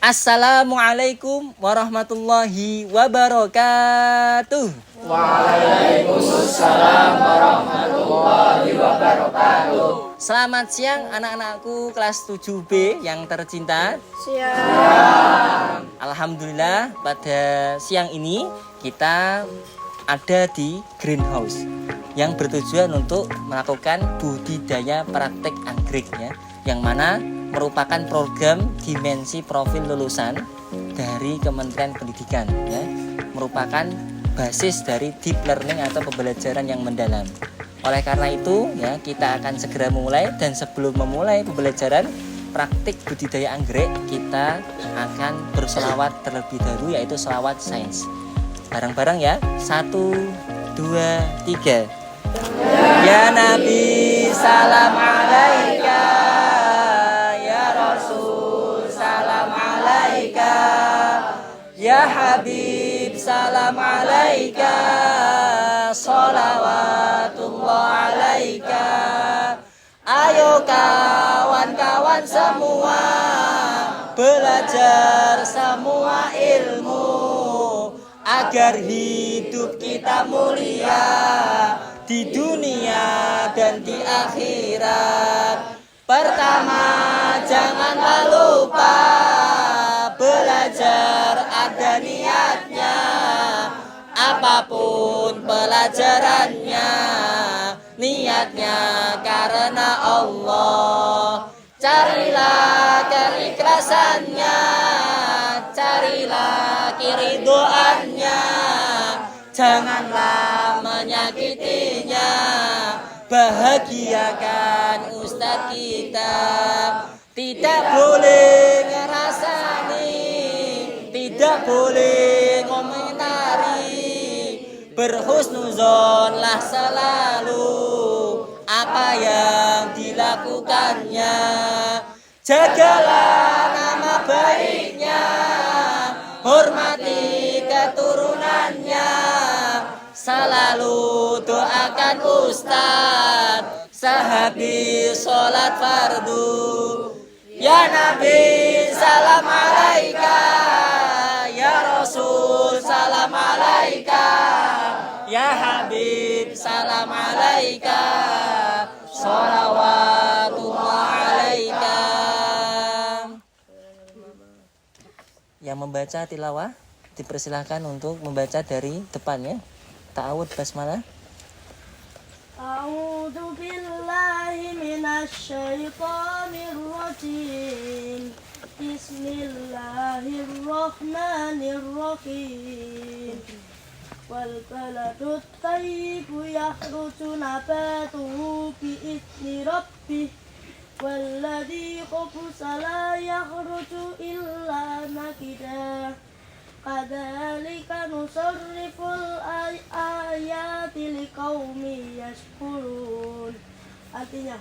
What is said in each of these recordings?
Assalamualaikum warahmatullahi wabarakatuh. Waalaikumsalam warahmatullahi wabarakatuh. Selamat siang anak-anakku kelas 7B yang tercinta. Siang. Alhamdulillah pada siang ini kita ada di greenhouse yang bertujuan untuk melakukan budidaya praktek anggrek ya, yang mana merupakan program dimensi profil lulusan dari Kementerian Pendidikan ya, merupakan basis dari deep learning atau pembelajaran yang mendalam. Oleh karena itu ya, kita akan segera memulai, dan sebelum memulai pembelajaran praktik budidaya anggrek, kita akan berselawat terlebih dahulu, yaitu selawat sains. Bareng-bareng ya. 1, 2, 3. Ya Nabi salam alaika, ya Rasul salam alaika, ya Habib salam alaika, sholawatullah alaika. Ayo kawan-kawan semua, belajar semua ilmu agar hidup kita mulia di dunia dan di akhirat. Pertama, janganlah lupa belajar ada niatnya. Apapun pelajarannya, niatnya karena Allah. Carilah keikhlasannya, carilah keridoannya, janganlah menyakitinya. Bahagiakan Ustadz kita, tidak boleh ngerasani, tidak boleh ngomentari. Berhusnuzonlah selalu apa yang dilakukannya. Jagalah nama baiknya, hormati keturunannya, selalu doakan Ustadz sehabis sholat fardu. Ya Nabi salam alaika, ya Rasul salam alaika, ya Habib salam alaika, sholawatullah alaika. Yang membaca tilawah dipersilahkan untuk membaca dari depan ya. Ta'awud basmalah. A'udzu billahi minasyaitonir rajim. Bismillahirrahmanirrahim. Wal baladut thayyibu yakhruju nabatuhu bi'izni rabbih. Walladzi khabutha la yakhruju illa nakida. Kadzalika nusarriful ayati liqaumi yashkurun. Artinya,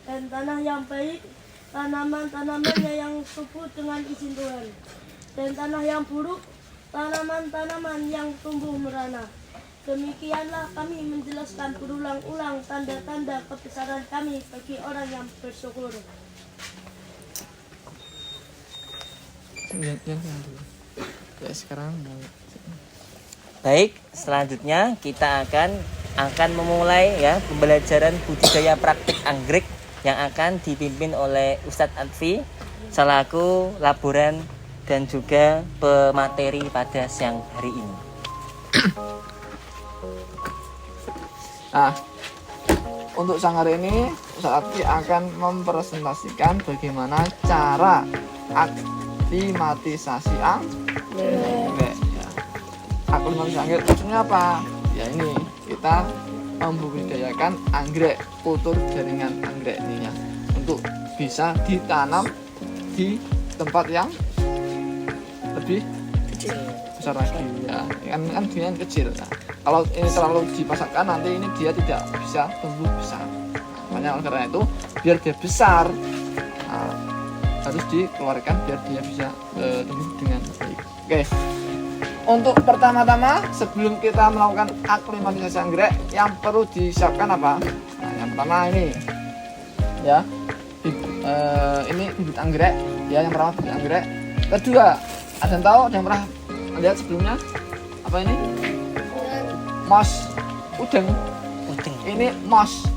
dan tanah yang baik, tanaman-tanamannya yang subur dengan izin Tuhan. Dan tanah yang buruk, tanaman-tanaman yang tumbuh merana. Demikianlah kami menjelaskan berulang-ulang tanda-tanda kebesaran kami bagi orang yang bersyukur. Ya, sekarang Baik, selanjutnya kita akan memulai ya pembelajaran budidaya praktik anggrek yang akan dipimpin oleh Ustadz Adfi selaku laboran dan juga pemateri pada siang hari ini. Nah, untuk siang hari ini Ustadz Adfi akan mempresentasikan bagaimana cara aklimatisasi anggrek. Ya. Aklimatisasi anggrek maksudnya apa? Ya ini kita membudidayakan anggrek, kultur jaringan anggrek ini ya, untuk bisa ditanam di tempat yang lebih besar lagi ya, kan dengan kecil. Nah, kalau ini terlalu dipasangkan nanti ini dia tidak bisa tumbuh besar. Makanya karena itu biar dia besar, nah, harus dikeluarkan biar dia bisa tumbuh dengan baik. Oke. Untuk pertama-tama sebelum kita melakukan aklimatisasi anggrek, yang perlu disiapkan apa? Nah, yang pertama ini ya, ini bibit anggrek ya, yang pertama bibit anggrek. kedua, ada yang tahu, ada yang pernah lihat sebelumnya? Apa ini? Moss udeng. Udeng. Ini moss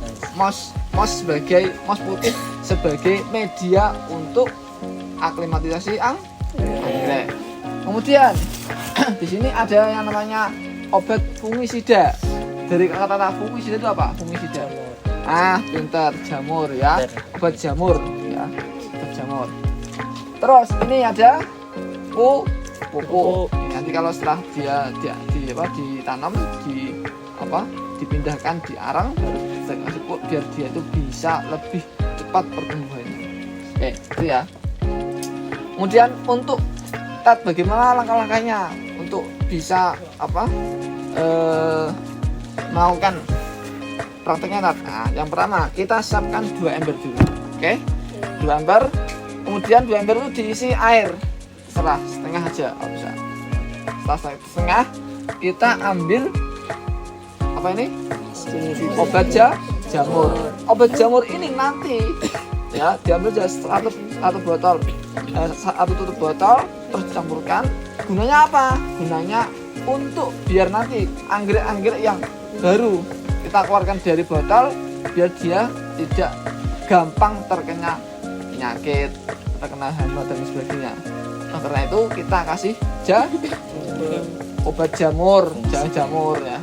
sebagai moss putih sebagai media untuk aklimatisasi anggrek. Kemudian di sini ada yang namanya obat fungisida. Dari kata fungisida itu apa? Fungisida. Pintar, jamur ya. Obat jamur ya. Obat jamur. Terus ini ada pupuk. Nanti kalau setelah dia ditanam dipindahkan di arang baru kita kasih pupuk biar dia itu bisa lebih cepat pertumbuhannya. Oke, itu ya. Kemudian untuk bagaimana langkah-langkahnya untuk bisa melakukan prakteknya. Nah, yang pertama kita siapkan 2 ember dulu. Oke? 2 ember. Kemudian 2 ember itu diisi air setengah aja kalau bisa. Setelah setengah kita ambil obat jamur. Obat jamur ini nanti ya diambil satu botol, satu tutup botol, terus dicampurkan. Gunanya apa? Gunanya untuk biar nanti anggrek-anggrek yang baru kita keluarkan dari botol biar dia tidak gampang terkena penyakit, terkena hama dan sebagainya. Nah, karena itu kita kasih obat jamur ya,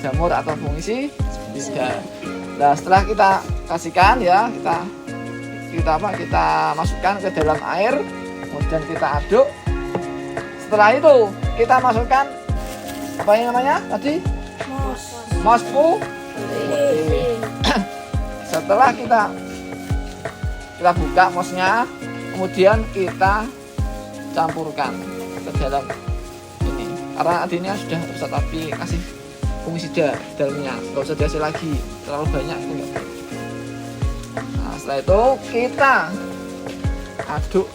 jamur atau fungisida. Nah, setelah kita kasihkan ya, kita masukkan ke dalam air, kemudian kita aduk. Setelah itu kita masukkan apa yang namanya tadi? Moss putih. Setelah kita buka mossnya, kemudian kita campurkan ke dalam ini. Karena ini sudah rusak tapi kasih fungisida di dalamnya, nggak usah dihasil lagi terlalu banyak itu enggak. Nah, setelah itu kita aduk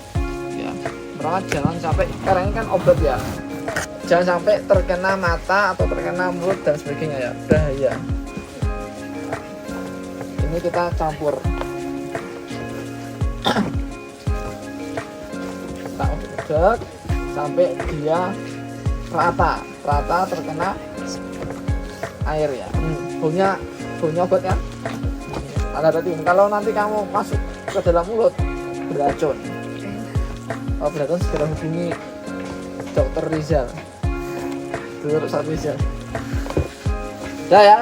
ya. Pertama jangan sampai, karena ini kan obat ya, jangan sampai terkena mata atau terkena mulut dan sebagainya ya, bahaya. Ini kita campur. Kita aduk sampai dia rata terkena air ya. Baunya obat kan? Hati-hati, kalau nanti kamu masuk ke dalam mulut beracun. Kalau beracun segera hubungi Dokter Rizal. Dr. Rizal. Sudah ya,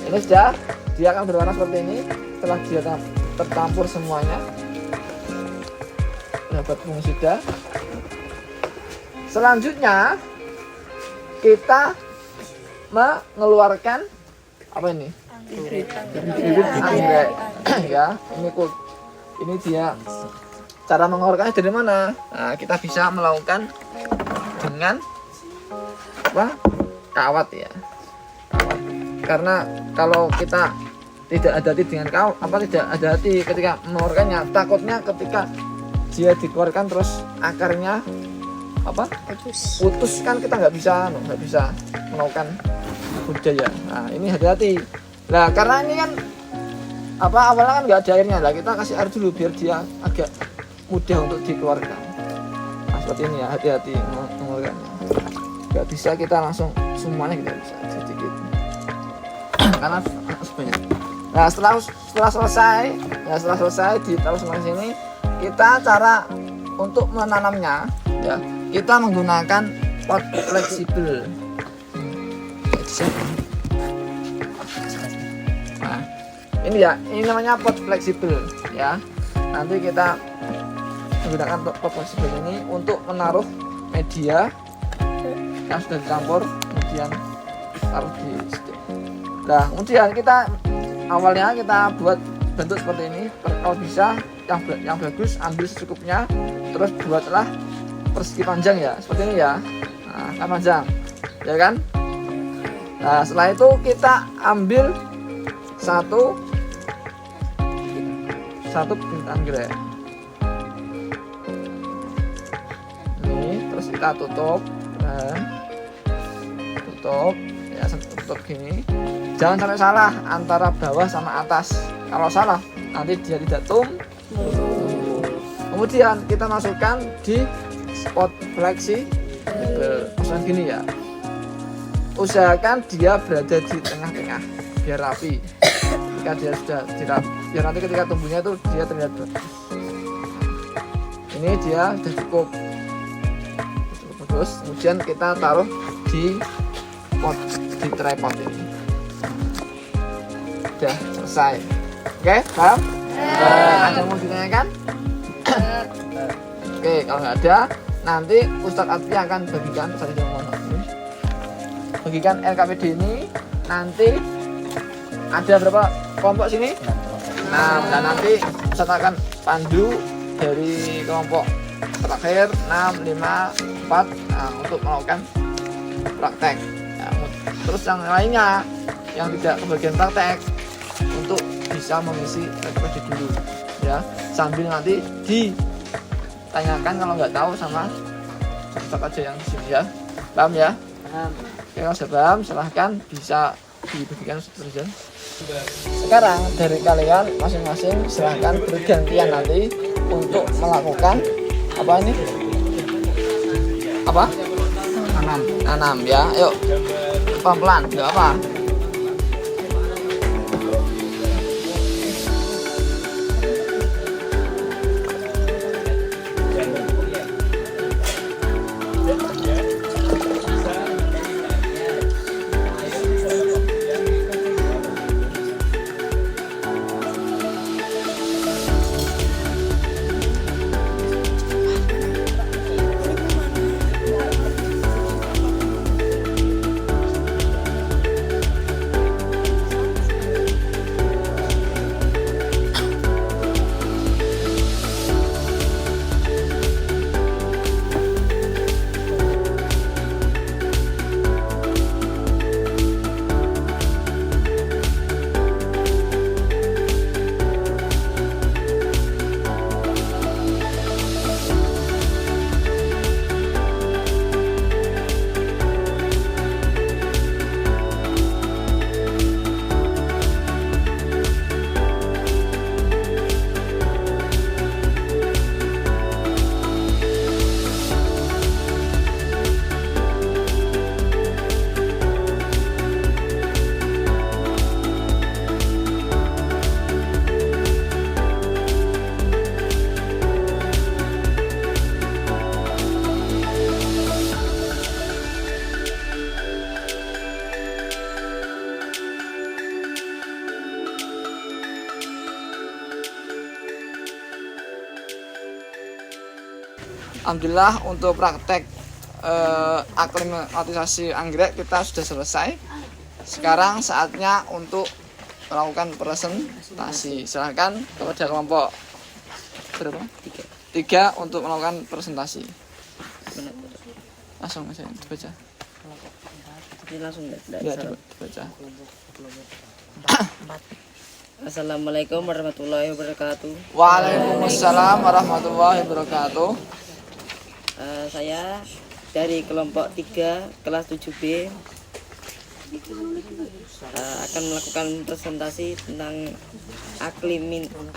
ini sudah. Dia akan berwarna seperti ini setelah dia tercampur semuanya. Dapat fungisida. Selanjutnya kita mengeluarkan apa ini? Bibit anggrek ya. Ini dia cara mengeluarkannya dari mana? Nah, kita bisa melakukan dengan kawat ya. Kawat. Karena kalau kita tidak hati-hati dengan tidak hati-hati ketika mengeluarkannya, takutnya ketika dia dikeluarkan terus akarnya putus kan kita nggak bisa melakukan budidaya. Nah, ini hati-hati. Nah, karena ini kan awalnya kan nggak ada airnya, lah kita kasih air dulu biar dia agak mudah untuk dikeluarkan. Nah, seperti ini ya, hati-hati mengeluarkannya. Nggak bisa kita langsung semuanya, kita bisa sedikit karena sebanyak. Nah, setelah selesai ditaruh semua di sini, kita cara untuk menanamnya ya, kita menggunakan pot fleksibel. Nah, ini namanya pot fleksibel ya. Nanti kita menggunakan pot fleksibel ini untuk menaruh media yang sudah dicampur, kemudian taruh di situ. Nah, kemudian awalnya kita buat bentuk seperti ini. Kalau bisa yang bagus ambil secukupnya, terus buatlah persegi panjang ya, seperti ini ya. Nah, kan panjang ya kan. Nah, setelah itu kita ambil satu bibit anggrek ini, terus kita tutup ya, tutup gini. Jangan sampai salah antara bawah sama atas. Kalau salah nanti dia tidak tumbuh. Kemudian kita masukkan di pot fleksibel. Maksudnya gini ya, usahakan dia berada di tengah-tengah biar rapi. Ketika dia sudah dirap, biar nanti ketika tumbuhnya itu dia terlihat bagus. Ini dia sudah cukup bagus. Kemudian kita taruh di pot, di tripod ini. Sudah selesai. Oke, paham? Ada yang mau ditanyakan? Oke, kalau nggak ada, nanti Ustadz Atfi akan bagikan LKPD ini. Nanti ada berapa kelompok sini? 6. Dan nanti Ustadz akan pandu dari kelompok terakhir 6, 5, 4 untuk melakukan praktek. Terus yang lainnya yang tidak kebagian praktek untuk bisa mengisi LKPD dulu ya, sambil nanti ditanyakan kalau nggak tahu sama Ustadz aja yang di sini ya. Paham ya? Kalau sudah paham, silahkan bisa dibagikan Ustadz. Sekarang dari kalian masing-masing silahkan bergantian nanti untuk melakukan apa ini? Apa? Nanam ya. Yuk, pelan-pelan, nggak apa. Alhamdulillah untuk praktek aklimatisasi anggrek kita sudah selesai. Sekarang saatnya untuk melakukan presentasi. Silahkan kepada kelompok berapa? 3 untuk melakukan presentasi. Langsung aja dibaca. Langsung dibaca. Assalamualaikum warahmatullahi wabarakatuh. Waalaikumsalam warahmatullahi wabarakatuh. Saya dari kelompok 3 kelas 7B akan melakukan presentasi tentang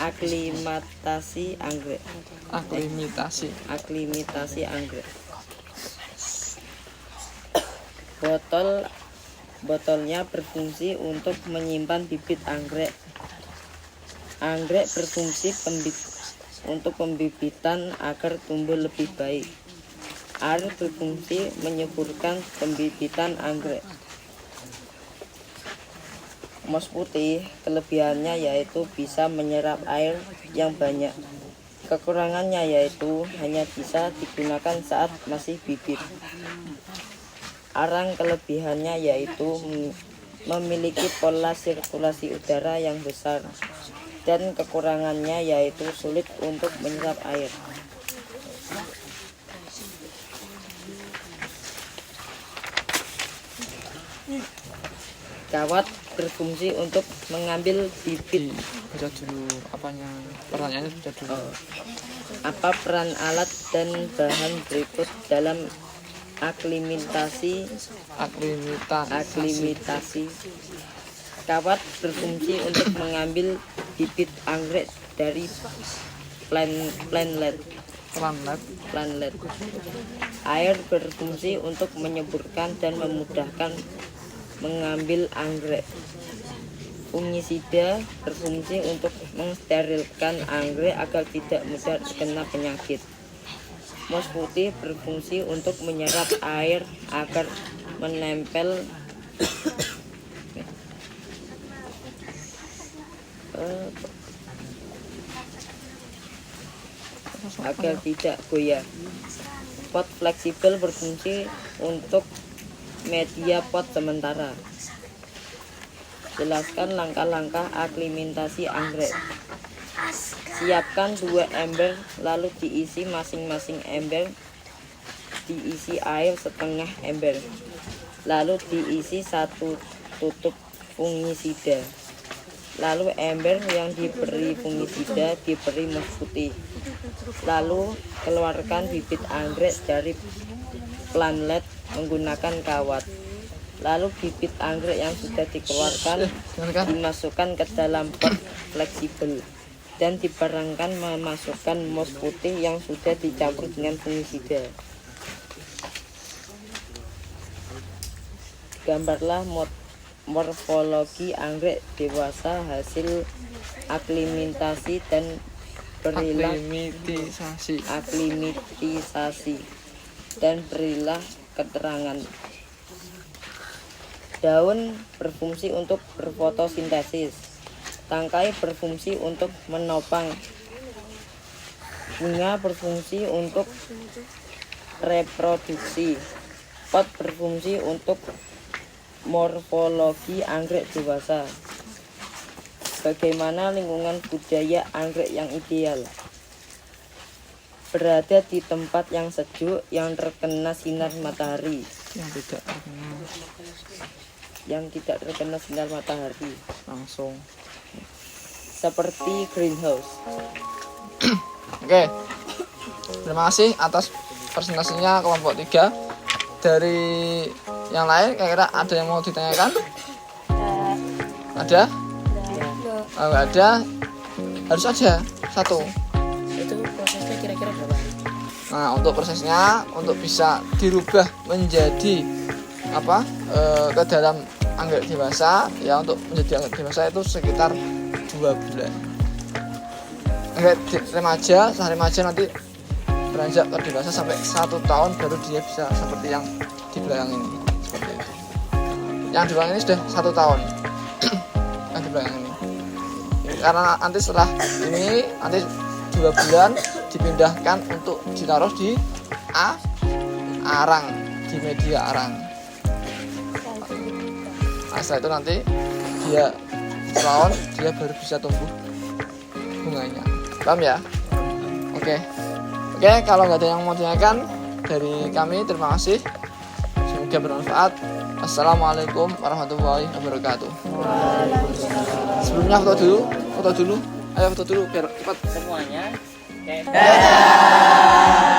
aklimatasi anggrek. Aklimatasi anggrek. Botolnya berfungsi untuk menyimpan bibit anggrek. Anggrek berfungsi untuk pembibitan agar tumbuh lebih baik. Air berfungsi menyuburkan pembibitan anggrek. Emas putih kelebihannya yaitu bisa menyerap air yang banyak. Kekurangannya yaitu hanya bisa digunakan saat masih bibit. Arang kelebihannya yaitu memiliki pola sirkulasi udara yang besar, dan kekurangannya yaitu sulit untuk menyerap air. Kawat berfungsi untuk mengambil bibit. Baca dulu apanya, pertanyaannya sudah dulu. Apa peran alat dan bahan berikut dalam aklimatasi? Kawat berfungsi untuk mengambil bibit anggrek dari plantlet. Planet. Air berfungsi untuk menyuburkan dan memudahkan mengambil anggrek. Fungisida berfungsi untuk mensterilkan anggrek agar tidak mudah terkena penyakit. Mos putih berfungsi untuk menyerap air agar menempel agar tidak goyah. Pot fleksibel berfungsi untuk media pot sementara. Jelaskan langkah-langkah aklimatasi anggrek. Siapkan 2 ember, lalu diisi masing-masing ember diisi air setengah ember, lalu diisi 1 tutup fungisida. Lalu ember yang diberi fungisida diberi mos putih. Lalu keluarkan bibit anggrek dari planet menggunakan kawat. Lalu bibit anggrek yang sudah dikeluarkan dimasukkan ke dalam pot fleksibel dan dibarengkan memasukkan mos putih yang sudah dicampur dengan fungisida. Gambarlah morfologi anggrek dewasa hasil aklimatasi dan berilah aklimatisasi dan berilah keterangan. Daun berfungsi untuk berfotosintesis. Tangkai berfungsi untuk menopang. Bunga berfungsi untuk reproduksi. Pot berfungsi untuk morfologi anggrek dewasa. Bagaimana lingkungan budaya anggrek yang ideal? Berada di tempat yang sejuk, yang terkena sinar matahari. Yang tidak terkena sinar matahari Langsung. seperti greenhouse. Oke. Terima kasih atas presentasinya kelompok 3. Dari yang lain kira-kira ada yang mau ditanyakan? Ada? Oh, nggak ada. Harus aja 1. Itu prosesnya kira-kira berapa hari? Nah, untuk prosesnya untuk bisa dirubah menjadi ke dalam anggrek dewasa, ya untuk menjadi anggrek dewasa itu sekitar 2 bulan. Anggrek remaja nanti beranjak ke dewasa sampai 1 tahun baru dia bisa seperti yang di belakang ini, seperti itu. Yang di belakang ini sudah 1 tahun. Yang di belakang ini. Karena nanti setelah ini nanti 2 bulan dipindahkan untuk ditaruh di arang, di media arang. Nah, setelah itu nanti dia setahun dia baru bisa tumbuh bunganya. Paham ya? Oke, kalau nggak ada yang mau ditanyakan dari kami, terima kasih. Semoga bermanfaat. Assalamualaikum warahmatullahi wabarakatuh. Sebelumnya foto dulu. Ayo foto dulu biar cepat Semuanya. Dadah.